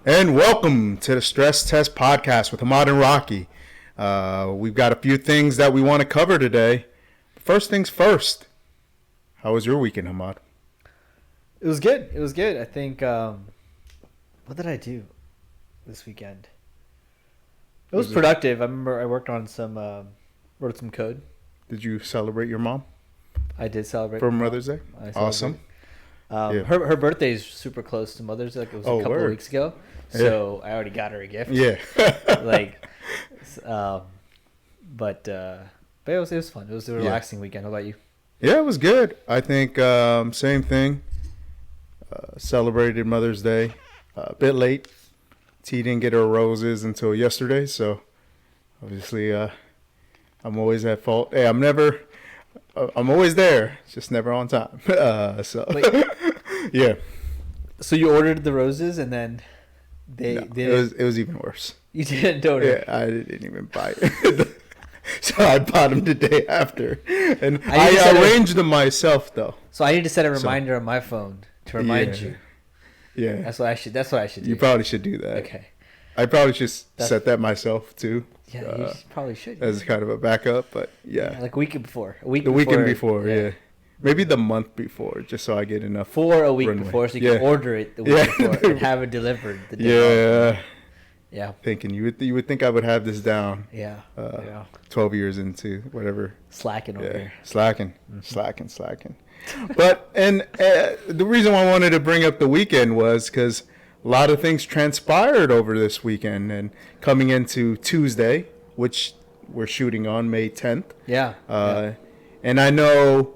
And welcome to the Stress Test Podcast with Hammad and Rocky. We've got a few things that we want to cover today. First things first, how was your weekend, Hammad? It was good. I think, what did I do this weekend? It was productive. I remember I worked on wrote some code. Did you celebrate your mom? I did celebrate for Mother's Day. Awesome. Her birthday is super close to Mother's Day. Like it was a couple of weeks ago. So I already got her a gift. Yeah. But it was fun. It was a relaxing weekend. How about you? Yeah, it was good. I think same thing. Celebrated Mother's Day a bit late. T didn't get her roses until yesterday, so obviously I'm always at fault. Hey, I'm always there, just never on time. Yeah. So you ordered the roses and then it was even worse. You didn't order? Yeah, I didn't even buy it. So I bought them the day after, and I arranged them myself though. So I need to set a reminder on my phone to remind you. Yeah, that's what I should do. You probably should do that. Okay. I probably should set that myself too. Yeah, you probably should. As kind of a backup, but yeah. Like a weekend before. The weekend before, yeah. Maybe the month before, just so I get enough. For a week before, so you can order it the week before and have it delivered the day after. Yeah. Thinking you would think I would have this down. Yeah. 12 years into whatever. Slacking over here. Slacking. But the reason why I wanted to bring up the weekend was because a lot of things transpired over this weekend, and coming into Tuesday, which we're shooting on May 10th. Yeah. And I know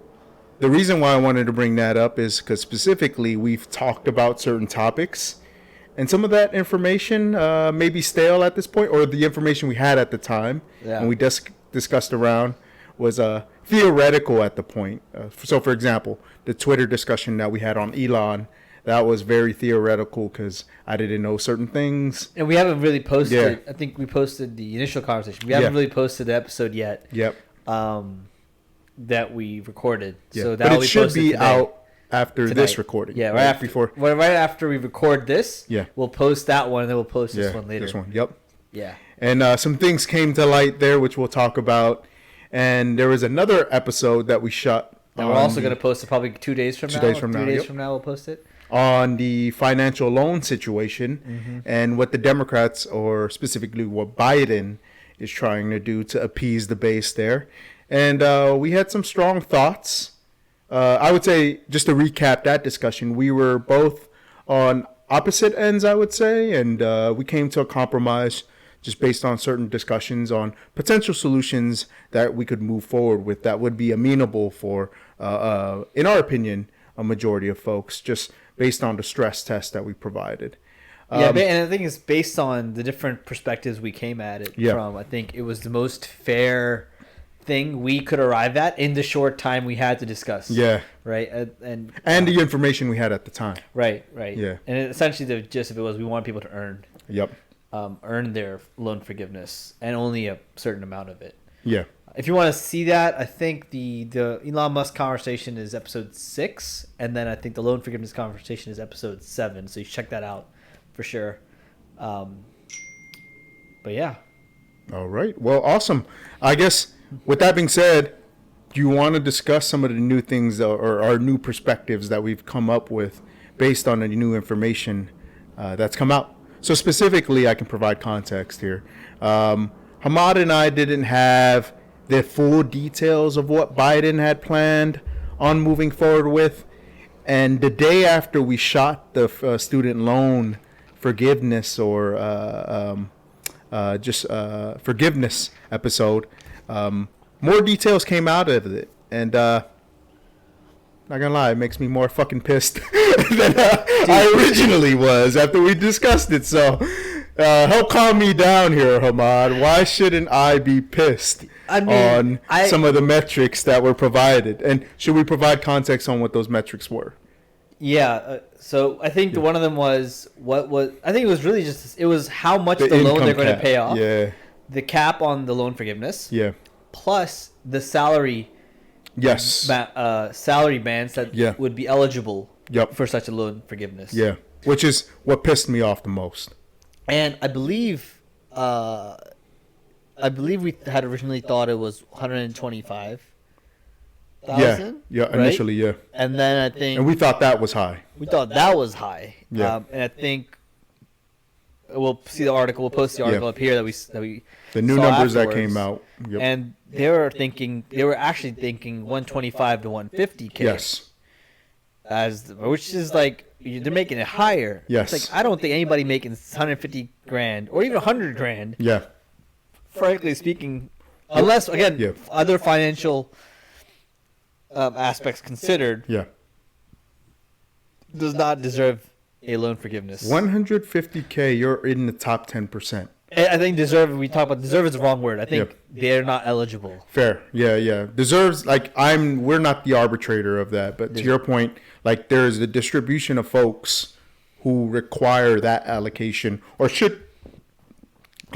the reason why I wanted to bring that up is because specifically we've talked about certain topics, and some of that information may be stale at this point, or the information we had at the time and we discussed around was theoretical at the point. So, for example, the Twitter discussion that we had on Elon, that was very theoretical because I didn't know certain things. And we haven't really posted. I think we posted the initial conversation. We haven't really posted the episode yet. Yep. That we recorded. Yeah. So that should be out after this recording. Yeah, right after we record this. Yeah. We'll post that one, and then we'll post this one later. This one. Yep. Yeah. And some things came to light there, which we'll talk about. And there was another episode that we shot. And we're also going to post it probably 2 days from now. 2 days from now. 3 days from now, we'll post it. On the financial loan situation and what the Democrats, or specifically what Biden, is trying to do to appease the base there. And we had some strong thoughts. I would say, just to recap that discussion, we were both on opposite ends, I would say, and we came to a compromise just based on certain discussions on potential solutions that we could move forward with that would be amenable for, in our opinion, a majority of folks, just based on the stress test that we provided. And I think it's based on the different perspectives we came at it from. I think it was the most fair thing we could arrive at in the short time we had to discuss. Yeah. Right. And the information we had at the time. Right. Yeah. And essentially the gist of it was we want people to earn. Yep. Earn their loan forgiveness, and only a certain amount of it. Yeah. If you want to see that, I think the Elon Musk conversation is episode 6, and then I think the loan forgiveness conversation is episode 7. So you check that out for sure. But yeah. All right. Well, awesome. I guess with that being said, do you want to discuss some of the new things or our new perspectives that we've come up with based on the new information that's come out? So specifically, I can provide context here. Hammad and I didn't have the full details of what Biden had planned on moving forward with. And the day after we shot the student loan forgiveness or forgiveness episode, more details came out of it. And not gonna lie, it makes me more fucking pissed than I originally was after we discussed it. So help calm me down here, Hammad. Why shouldn't I be pissed on some of the metrics that were provided? And should we provide context on what those metrics were? Yeah. So I think one of them was I think it was really just how much the loan they're going to pay off. Yeah. The cap on the loan forgiveness. Yeah. Plus the salary. Yes. Salary bands that would be eligible Yep. for such a loan forgiveness. Yeah. Which is what pissed me off the most. And I believe we had originally thought it was 125,000. Yeah, right? initially, yeah. And then I think And we thought that was high. we thought that was high. Yeah. And I think we'll see the article. We'll post the article up here that we The new saw numbers that afterwards. came out. Yep. And they were actually thinking 125 to 150K. Yes. Which is like they're making it higher. Yes. It's like I don't think anybody making 150 grand or even 100 grand. Yeah. Frankly speaking, unless again other financial aspects considered, Yeah. does not deserve a loan forgiveness. 150K, you're in the top 10%. I think deserve. We talk about deserve is the wrong word. I think they're not eligible. Fair. Yeah. Deserves, like, we're not the arbitrator of that, but to your point, like, there's a distribution of folks who require that allocation or should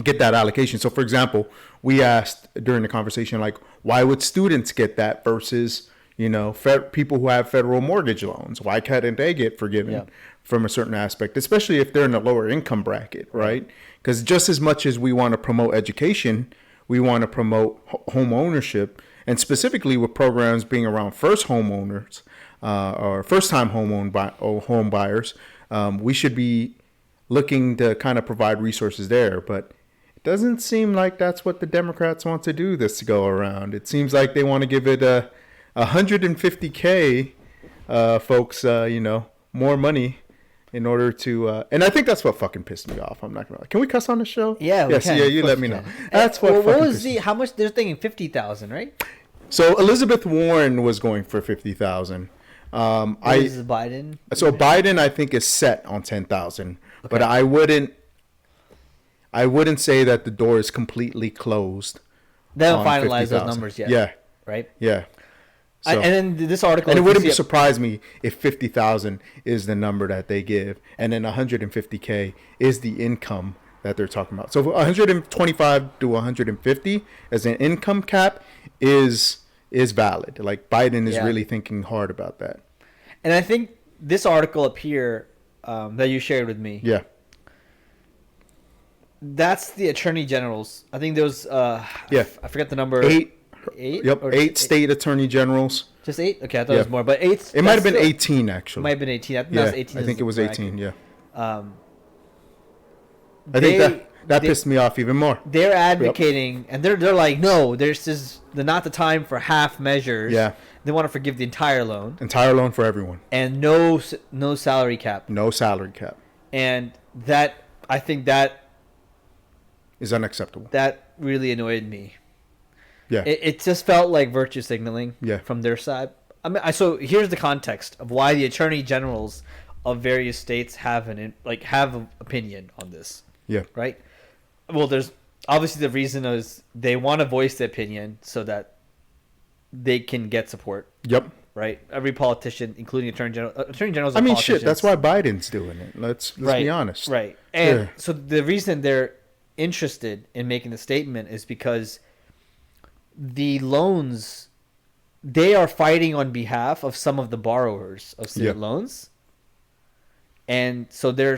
get that allocation. So, for example, we asked during the conversation, like, why would students get that versus, people who have federal mortgage loans? Why couldn't they get forgiven from a certain aspect, especially if they're in a lower income bracket, right? Because just as much as we want to promote education, we want to promote home ownership, and specifically with programs being around first homeowners or first-time home buyers, we should be looking to kind of provide resources there. But it doesn't seem like that's what the Democrats want to do this go around. It seems like they want to give it 150K folks, more money in order to, and I think that's what fucking pissed me off. I'm not gonna lie. Can we cuss on the show? Yeah, we can. Yeah, you let me know. That's what what fucking was how much they're thinking 50,000, right? So Elizabeth Warren was going for 50,000. This is Biden. So Biden, I think, is set on 10,000, but I wouldn't say that the door is completely closed. They haven't on finalized 50,000. those numbers yet. Yeah, Right. yeah. So, and then this article, and it if you wouldn't see surprise me if 50,000 is the number that they give, and then 150K is the income that they're talking about. So 125 to 150 as an income cap is valid. Like, Biden is really thinking hard about that. And I think this article up here that you shared with me. Yeah. That's the attorney generals. I think there was I forget the number. Eight. Yep. Eight state attorney generals. Just 8? Okay, I thought it was more, but 8. It might have been 18 actually. It might have been 18. I think that was 18. I think it was 18. Yeah. I think that pissed me off even more. They're advocating, and they're like, no, they're not the time for half measures. Yeah. They want to forgive the entire loan. Entire loan for everyone. And no salary cap. No salary cap. And that, I think that is unacceptable. That really annoyed me. Yeah. It just felt like virtue signaling from their side. I mean, so here's the context of why the attorney generals of various states have an opinion on this. Yeah. Right? Well, there's obviously the reason is they want to voice the opinion so that they can get support. Yep. Right? Every politician, including attorney generals. I mean, shit. That's why Biden's doing it. Let's be honest. Right. And so the reason they're interested in making the statement is because the loans, they are fighting on behalf of some of the borrowers of student loans, and so they're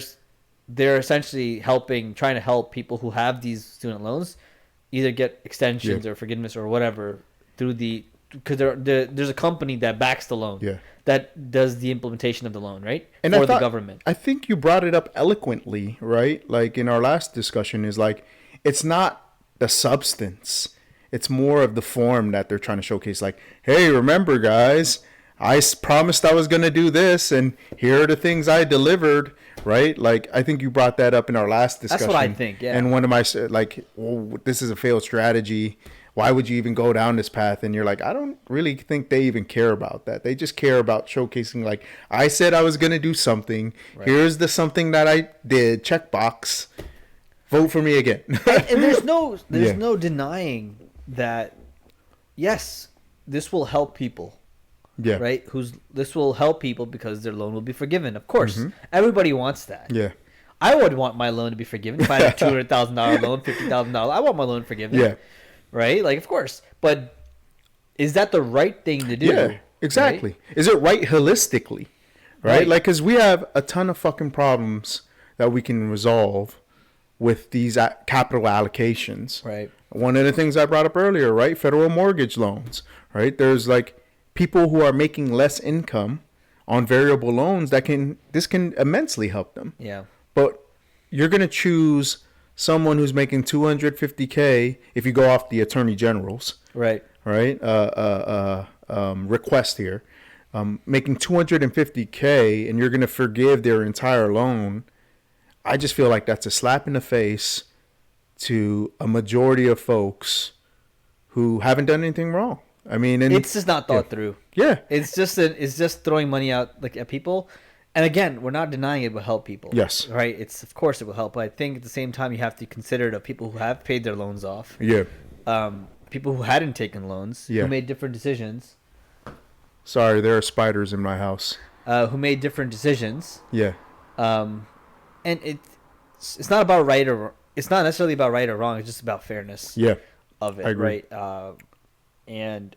essentially trying to help people who have these student loans either get extensions or forgiveness or whatever because there's a company that backs the loan that does the implementation of the loan, right? And for the government. I think you brought it up eloquently, right? Like in our last discussion, is like it's not the substance. It's more of the form that they're trying to showcase. Like, hey, remember, guys, I promised I was going to do this, and here are the things I delivered, right? Like, I think you brought that up in our last discussion. That's what I think, yeah. And one of my, like, this is a failed strategy. Why would you even go down this path? And you're like, I don't really think they even care about that. They just care about showcasing, like, I said I was going to do something. Right. Here's the something that I did. Checkbox. Vote for me again. and there's no denying that, yes, this will help people. Yeah. Right? This will help people because their loan will be forgiven. Of course. Everybody wants that. Yeah. I would want my loan to be forgiven. If I had a $200,000 loan, $50,000, I want my loan forgiven. Yeah. Right? Like, of course. But is that the right thing to do? Yeah, exactly. Right? Is it right holistically? Right? Like, because we have a ton of fucking problems that we can resolve with these capital allocations. Right. One of the things I brought up earlier, right? Federal mortgage loans, right? There's like people who are making less income on variable loans this can immensely help them. Yeah. But you're going to choose someone who's making 250K if you go off the attorney general's Right. request here, making 250K, and you're going to forgive their entire loan. I just feel like that's a slap in the face to a majority of folks who haven't done anything wrong. I mean, and It's just not thought through. Yeah. It's just throwing money out like at people. And again, we're not denying it will help people. Yes. Right? Of course it will help, but I think at the same time you have to consider the people who have paid their loans off. Yeah. People who hadn't taken loans, Yeah. who made different decisions. Sorry, there are spiders in my house. Who made different decisions. Yeah. And it's not about right or it's not necessarily about right or wrong. It's just about fairness. Yeah. Of it, I agree. right? And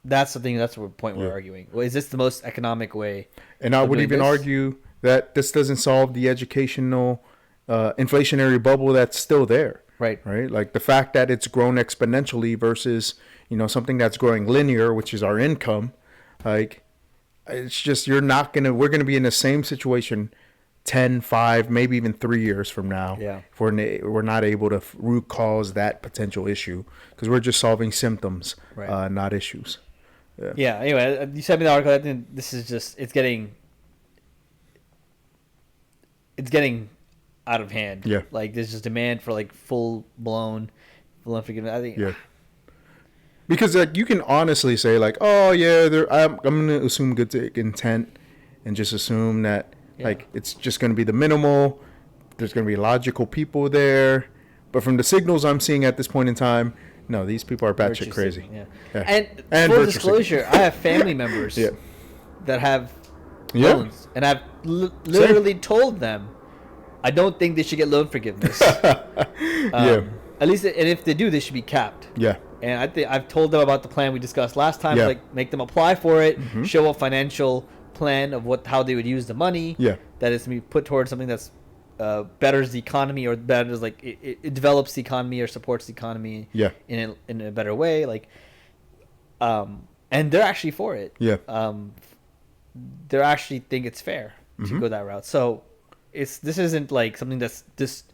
that's the thing. That's the point we're arguing. Well, is this the most economic way? And I would even argue that this doesn't solve the educational inflationary bubble that's still there. Right. Right. Like the fact that it's grown exponentially versus, something that's growing linear, which is our income. Like, it's just, we're going to be in the same situation 10, 5, maybe even 3 years from now. Yeah. If we're not able to root cause that potential issue, because we're just solving symptoms, Right. not issues. Yeah. Anyway, you sent me the article. I think this is just it's getting out of hand. Yeah. Like there's just demand for like full blown forgiveness. I think. Yeah. Because you can honestly say like, oh yeah, I'm gonna assume good intent, and just assume that like it's just gonna be the minimal. There's gonna be logical people there, but from the signals I'm seeing at this point in time, no, these people are batshit crazy. Seeking, yeah. Yeah. And full disclosure, I have family members that have loans, and I've literally told them I don't think they should get loan forgiveness. At least, and if they do, they should be capped. Yeah. And I think I've told them about the plan we discussed last time. Like, make them apply for it, show a financial plan of how they would use the money. Yeah. That is to be put towards something that's betters the economy, or betters like it develops the economy or supports the economy. Yeah. In a better way, like, and they're actually for it. Yeah. They actually think it's fair to go that route. So this isn't like something that's just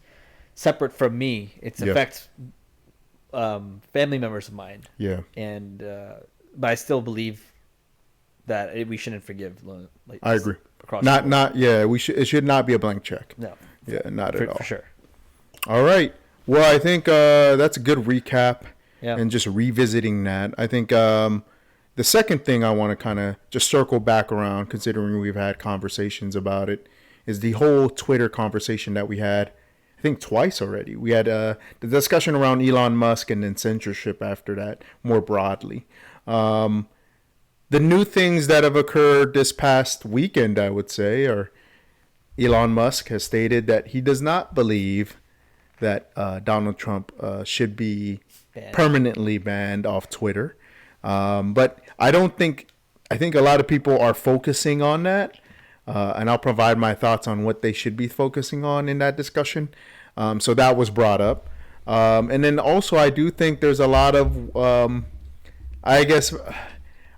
separate from me. It affects family members of mine. Yeah. And but I still believe that we shouldn't forgive loan. Like, I agree. It should not be a blank check. No. Yeah, not at all. For sure. All right. Well, I think that's a good recap. Yeah. And just revisiting that. I think the second thing I want to kind of just circle back around, considering we've had conversations about it, is the whole Twitter conversation that we had, I think twice already. We had the discussion around Elon Musk and then censorship after that more broadly. The new things that have occurred this past weekend, I would say, are Elon Musk has stated that he does not believe that Donald Trump should be permanently banned off Twitter. But I think a lot of people are focusing on that. And I'll provide my thoughts on what they should be focusing on in that discussion. So that was brought up. And then also I do think there's a lot of, I guess,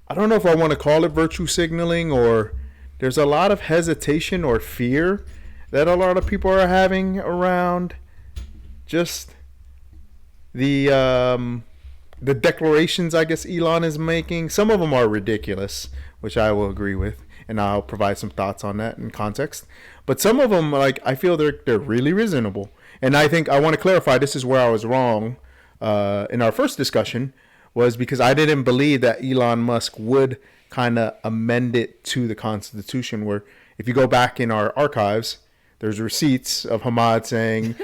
I don't know if I want to call it virtue signaling, or there's a lot of hesitation or fear that a lot of people are having around just the declarations I guess Elon is making. Some of them are ridiculous, which I will agree with, and I'll provide some thoughts on that in context. But some of them, like, I feel they're really reasonable. And I think I want to clarify, this is where I was wrong in our first discussion, was because I didn't believe that Elon Musk would kind of amend it to the Constitution, where if you go back in our archives, there's receipts of Hammad saying,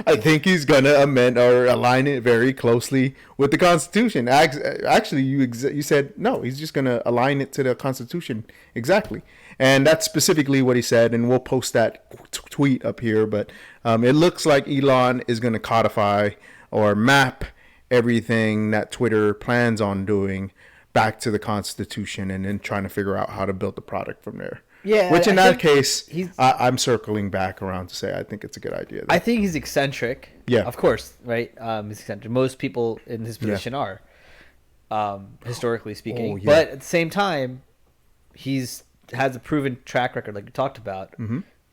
I think he's going to amend or align it very closely with the Constitution. Actually, you said, no, he's just going to align it to the Constitution. Exactly. And that's specifically what he said, and we'll post that tweet up here. But it looks like Elon is going to codify or map everything that Twitter plans on doing back to the Constitution, and then trying to figure out how to build the product from there. Yeah, Which in I that case, he's. I'm circling back around to say I think it's a good idea. I think he's eccentric. Yeah. Of course, right? He's eccentric. Most people in his position are, historically speaking. Oh, yeah. But at the same time, has a proven track record, like you talked about,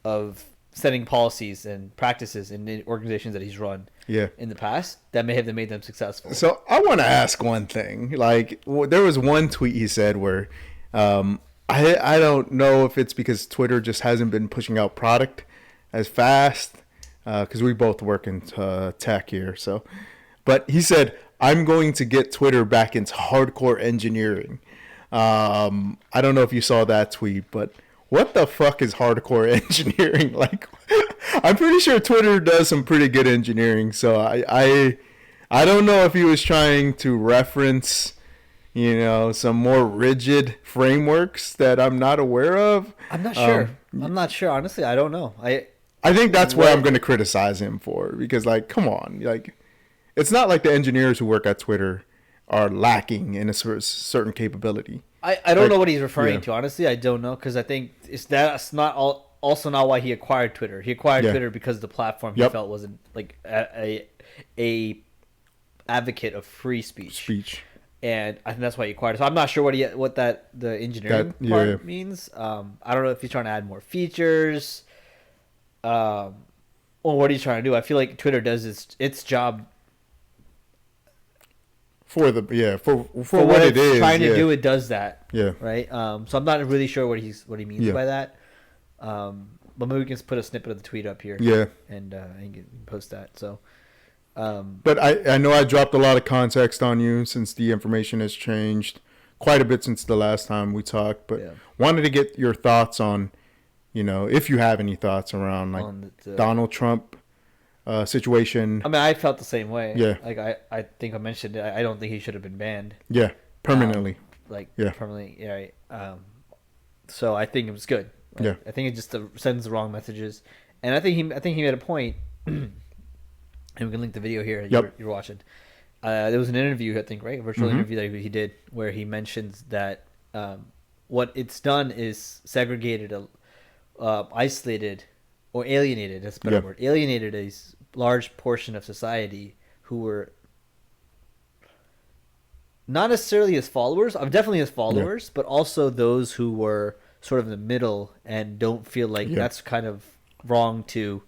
of setting policies and practices in the organizations that he's run in the past that may have made them successful. So I want to ask one thing. Like, there was one tweet he said where I don't know if it's because Twitter just hasn't been pushing out product as fast, because we both work in tech here. So, but he said, I'm going to get Twitter back into hardcore engineering. I don't know if you saw that tweet, but what the fuck is hardcore engineering? Like, I'm pretty sure Twitter does some pretty good engineering. So I don't know if he was trying to reference, some more rigid frameworks that I'm not aware of. I'm not sure. I'm not sure. Honestly, I don't know. I think that's what I'm going to criticize him for, because, like, come on, like, it's not like the engineers who work at Twitter are lacking in a certain capability. I don't know what he's referring to. Honestly, I don't know, because I think that's not also not why he acquired Twitter. He acquired Twitter because the platform he felt wasn't like a advocate of free speech. And I think that's why he acquired it. So I'm not sure what the engineering part means. I don't know if he's trying to add more features, or what he's trying to do. I feel like Twitter does its job for what it is trying to do. It does that. Yeah. Right. So I'm not really sure what he means by that. But maybe we can put a snippet of the tweet up here. Yeah. And can post that. So. But I know I dropped a lot of context on you since the information has changed quite a bit since the last time we talked. But wanted to get your thoughts on, if you have any thoughts around like Donald Trump situation. I mean, I felt the same way. Yeah. Like I think I mentioned it. I don't think he should have been banned. Yeah. Permanently. Permanently. Yeah. Right. So I think it was good. Right? Yeah. I think it just sends the wrong messages, and I think he made a point. And we can link the video here you're watching. There was an interview, I think, right? A virtual interview that he did where he mentions that what it's done is segregated, isolated, or alienated, that's a better word, alienated a large portion of society who were not necessarily his followers, definitely his followers, but also those who were sort of in the middle and don't feel like that's kind of wrong to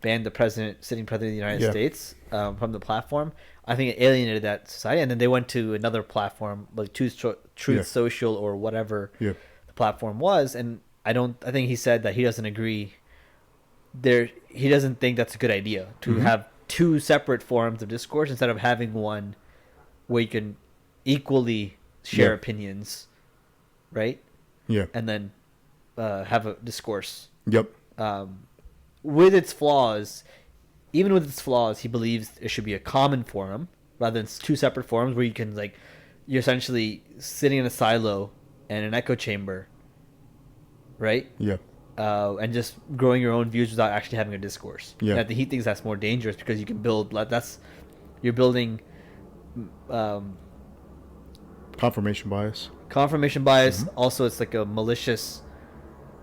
ban the sitting president of the United States from the platform. I think it alienated that society, and then they went to another platform like Truth Social or whatever the platform was, and I think he said that he doesn't agree. He doesn't think that's a good idea to have two separate forums of discourse instead of having one where you can equally share opinions, right? Yeah, and then have a discourse. Yep. With its flaws, even with its flaws, he believes it should be a common forum rather than two separate forums where you're essentially sitting in a silo and an echo chamber, right? Yeah. And just growing your own views without actually having a discourse. Yeah. And he thinks that's more dangerous because you can you're building confirmation bias. Also, it's like a malicious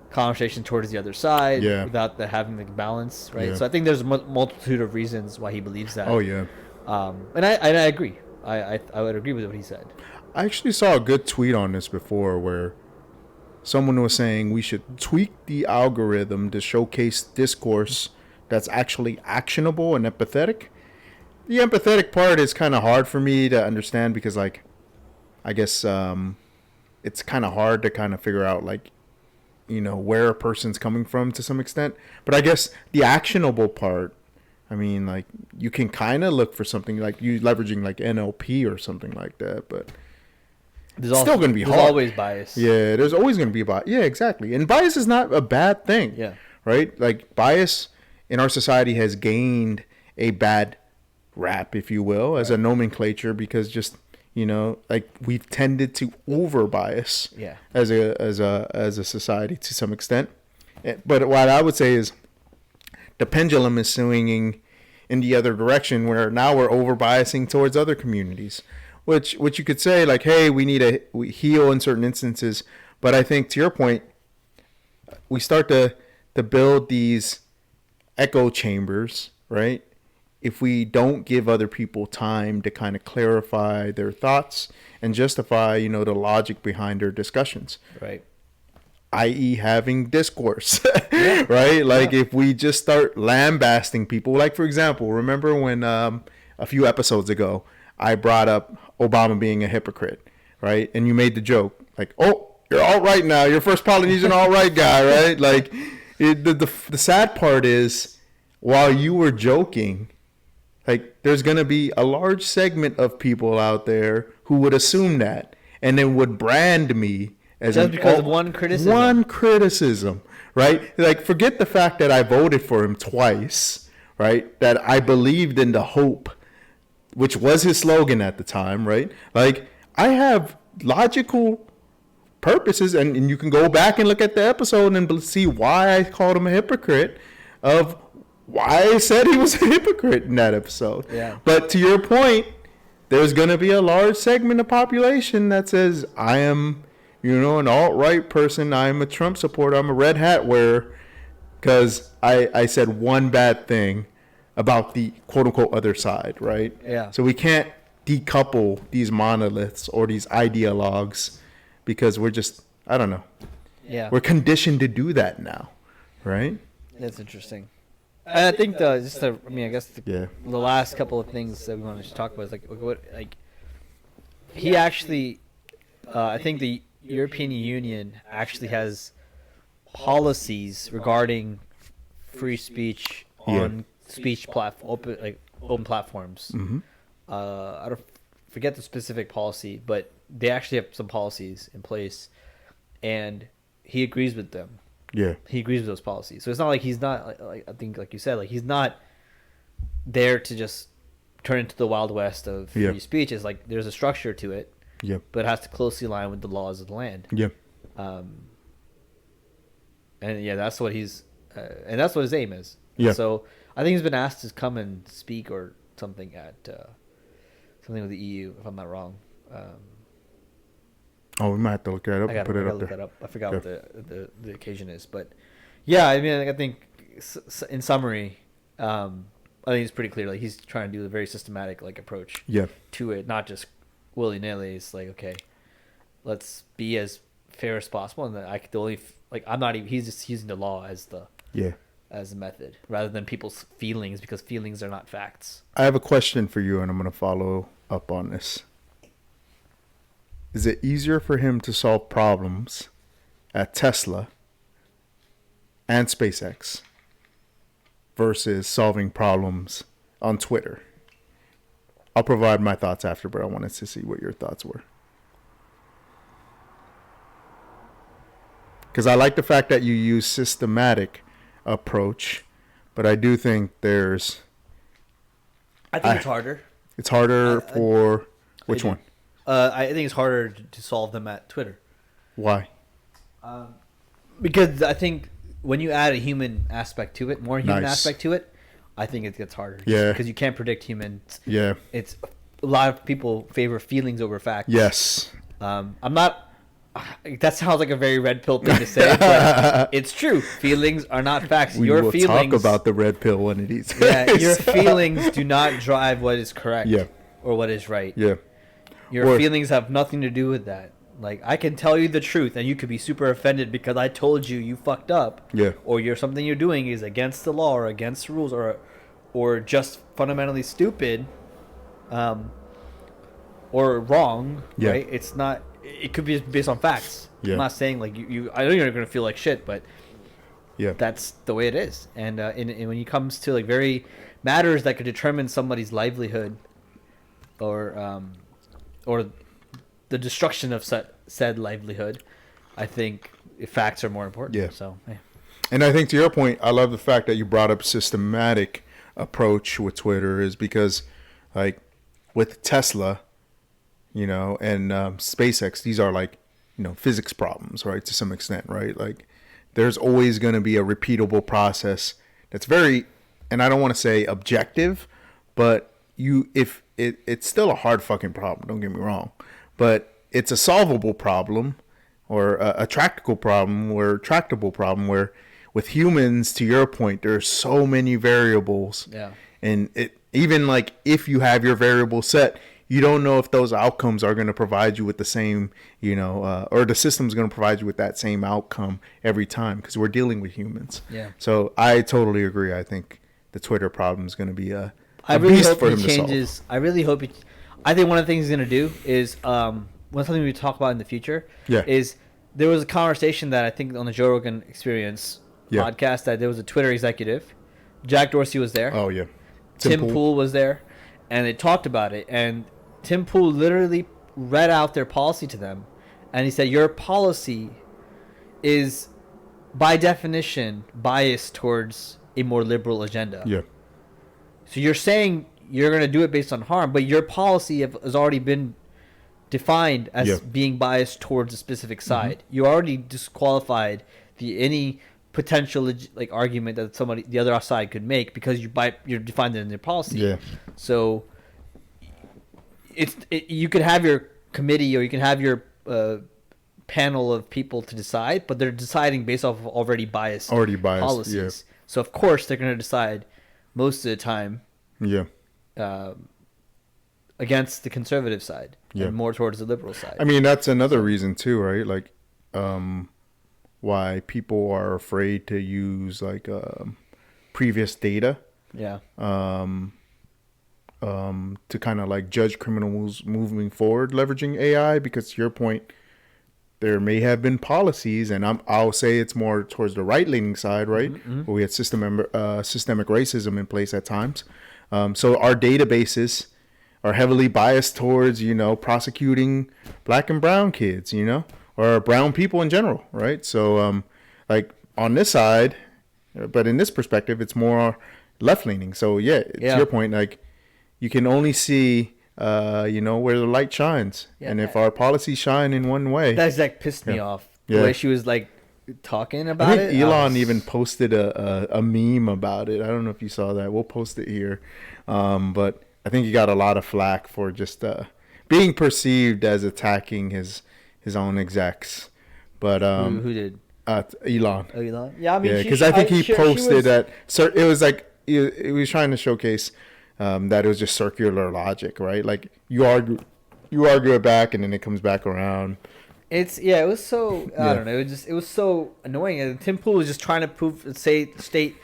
conversation towards the other side without having the balance, right? So I think there's a multitude of reasons why he believes that. Oh yeah. And I agree. I would agree with what he said. I actually saw a good tweet on this before where someone was saying we should tweak the algorithm to showcase discourse that's actually actionable and empathetic. The empathetic part is kind of hard for me to understand because, like, I guess it's kind of hard to kind of figure out, like, where a person's coming from to some extent. But I guess the actionable part, I mean, like, you can kind of look for something like you leveraging like NLP or something like that, but it's still going to be hard. There's always bias. Yeah, there's always going to be bias. Yeah, exactly. And bias is not a bad thing. Yeah. Right? Like, bias in our society has gained a bad rap, if you will, as a nomenclature because just like we've tended to over bias as a society to some extent. But what I would say is the pendulum is swinging in the other direction where now we're over biasing towards other communities, which you could say like, hey, we heal in certain instances. But I think to your point, we start to build these echo chambers, right? If we don't give other people time to kind of clarify their thoughts and justify, the logic behind their discussions, Right. i.e., having discourse, right? Like if we just start lambasting people, like for example, remember when a few episodes ago I brought up Obama being a hypocrite, right? And you made the joke like, "Oh, you're all right now. You're first Polynesian all right guy, right?" Like the sad part is, while you were joking, like there's gonna be a large segment of people out there who would assume that, and then would brand me as just because of one criticism. One criticism, right? Like forget the fact that I voted for him twice, right? That I believed in the hope, which was his slogan at the time, right? Like I have logical purposes, and you can go back and look at the episode and see why I called him a hypocrite, of why I said he was a hypocrite in that episode. Yeah. But to your point, there's going to be a large segment of population that says, I am, an alt-right person. I'm a Trump supporter. I'm a red hat wearer because I said one bad thing about the quote-unquote other side, right? Yeah. So we can't decouple these monoliths or these ideologues because we're just, I don't know. Yeah. We're conditioned to do that now, right? That's interesting. And I think I guess the Yeah. last couple of things that we wanted to talk about is he actually, I think the European Union actually has policies regarding free speech on speech open platforms. Mm-hmm. I don't forget the specific policy, but they actually have some policies in place, and he agrees with them. Yeah. He agrees with those policies. So it's not like he's not like I think like you said, like he's not there to just turn into the Wild West of free speech. It's like there's a structure to it. Yeah. But it has to closely align with the laws of the land. Yeah. And yeah, that's what and that's what his aim is. Yeah. So I think he's been asked to come and speak or something at something with the EU, if I'm not wrong. Oh, we might have to look that up and put it up look there. that up. I forgot what the occasion is, but yeah, I mean, I think in summary, I think it's pretty clear. Like he's trying to do a very systematic approach to it, not just willy nilly. It's like, okay, let's be as fair as possible, and then I'm not even. He's just using the law as the method rather than people's feelings, because feelings are not facts. I have a question for you, and I'm going to follow up on this. Is it easier for him to solve problems at Tesla and SpaceX versus solving problems on Twitter? I'll provide my thoughts after, but I wanted to see what your thoughts were. Because I like the fact that you use systematic approach, but I do think there's... I think it's harder. It's harder for... Which one? I think it's harder to solve them at Twitter. Why? Because I think when you add a human aspect to it, more human aspect to it, I think it gets harder. Yeah. Because you can't predict humans. Yeah. It's a lot of people favor feelings over facts. Yes. I'm not. That sounds like a very red pill thing to say, but it's true. Feelings are not facts. We will talk about the red pill one of these. Yeah, your feelings do not drive what is correct. Yeah. Or what is right. Yeah. Your feelings have nothing to do with that. Like, I can tell you the truth, and you could be super offended because I told you fucked up. Yeah. Or something you're doing is against the law or against the rules or just fundamentally stupid, or wrong. Yeah. Right? It's not. It could be based on facts. Yeah. I'm not saying like you. I know you're gonna feel like shit, but yeah, that's the way it is. And when it comes to like very matters that could determine somebody's livelihood, or the destruction of said livelihood, I think facts are more important. Yeah. So, yeah. And I think to your point, I love the fact that you brought up systematic approach with Twitter, is because like with Tesla, and SpaceX, these are like, physics problems, right? To some extent, right? Like there's always going to be a repeatable process that's very, and I don't want to say objective, but it's still a hard fucking problem. Don't get me wrong, but it's a solvable problem or a tractable problem where with humans, to your point, there's so many variables. Yeah. And it even like if you have your variable set, you don't know if those outcomes are going to provide you with the same, or the system's going to provide you with that same outcome every time because we're dealing with humans. Yeah. So I totally agree. I think the Twitter problem is going to be a really beast hope for he him changes. to solve. I really hope he. I think one of the things he's gonna do is one something we talk about in the future. Yeah. Is there was a conversation that I think on the Joe Rogan Experience podcast that there was a Twitter executive, Jack Dorsey was there. Oh yeah. Tim Pool was there, and they talked about it. And Tim Pool literally read out their policy to them, and he said, "Your policy is, by definition, biased towards a more liberal agenda." Yeah. So you're saying you're going to do it based on harm, but your policy has already been defined as being biased towards a specific side. You already disqualified any potential argument that the other side could make because you're defined it in their policy. Yeah. So you could have your committee or you can have your panel of people to decide, but they're deciding based off of already biased policies. Yeah. So of course they're going to decide most of the time against the conservative side and more towards the liberal side. I mean, that's another reason too, right? Like why people are afraid to use previous data to kind of like judge criminals moving forward leveraging AI, because to your point, there may have been policies, and I'll say it's more towards the right-leaning side, right? Where we had systemic racism in place at times. So our databases are heavily biased towards, prosecuting black and brown kids, or brown people in general, right? So like on this side, but in this perspective, it's more left-leaning. So to your point, like you can only see where the light shines. And if our policies shine in one way, that pissed me off. The way she was like talking about it. I think Elon even posted a meme about it. I don't know if you saw that. We'll post it here. But I think he got a lot of flack for just being perceived as attacking his own execs. But who did? Elon. Oh, Elon. Yeah, I mean, because I think he posted that. So it was like he was trying to showcase that it was just circular logic, right? Like you argue it back, and then it comes back around. It was so I don't know. It was so annoying. And Tim Pool was just trying to state,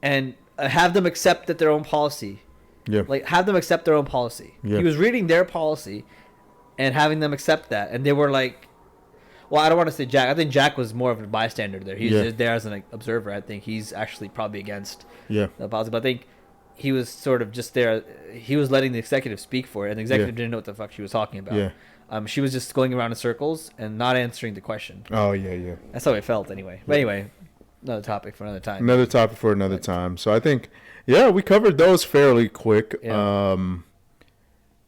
and have them accept that their own policy. Yeah. Like have them accept their own policy. Yeah. He was reading their policy, and having them accept that, and they were like, "Well, I don't want to say Jack. I think Jack was more of a bystander there. He was there as an observer. I think he's actually probably against the policy, but I think he was sort of just there. He was letting the executive speak for it, and the executive didn't know what the fuck she was talking about. Yeah. She was just going around in circles and not answering the question. Oh, yeah. That's how it felt anyway. But anyway, another topic for another time. Another topic for another time. So I think, we covered those fairly quick. Yeah.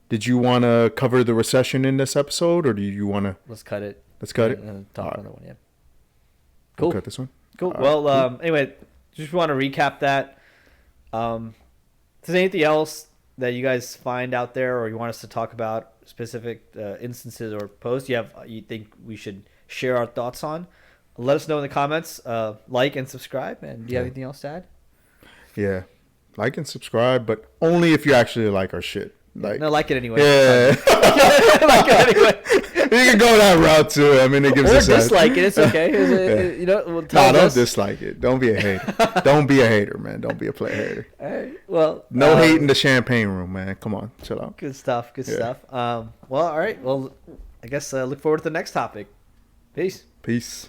Did you want to cover the recession in this episode, or do you want to? Let's cut it. Let's cut it. And talk another one, Cool. We'll cut this one? Cool. Well, anyway, just want to recap that. If there's anything else that you guys find out there, or you want us to talk about specific instances or posts you think we should share our thoughts on, let us know in the comments. Like and subscribe. And do you have anything else to add? Yeah, like and subscribe, but only if you actually like our shit. Like it anyway. Yeah. Like it anyway. You can go that route too. I mean, it gives us dislike it. It's okay. No, don't dislike it. Don't be a hater. Don't be a hater, man. Don't be a player hater. All right. Well, no hate in the champagne room, man. Come on, chill out. Good stuff. Well, all right. Well, I guess look forward to the next topic. Peace.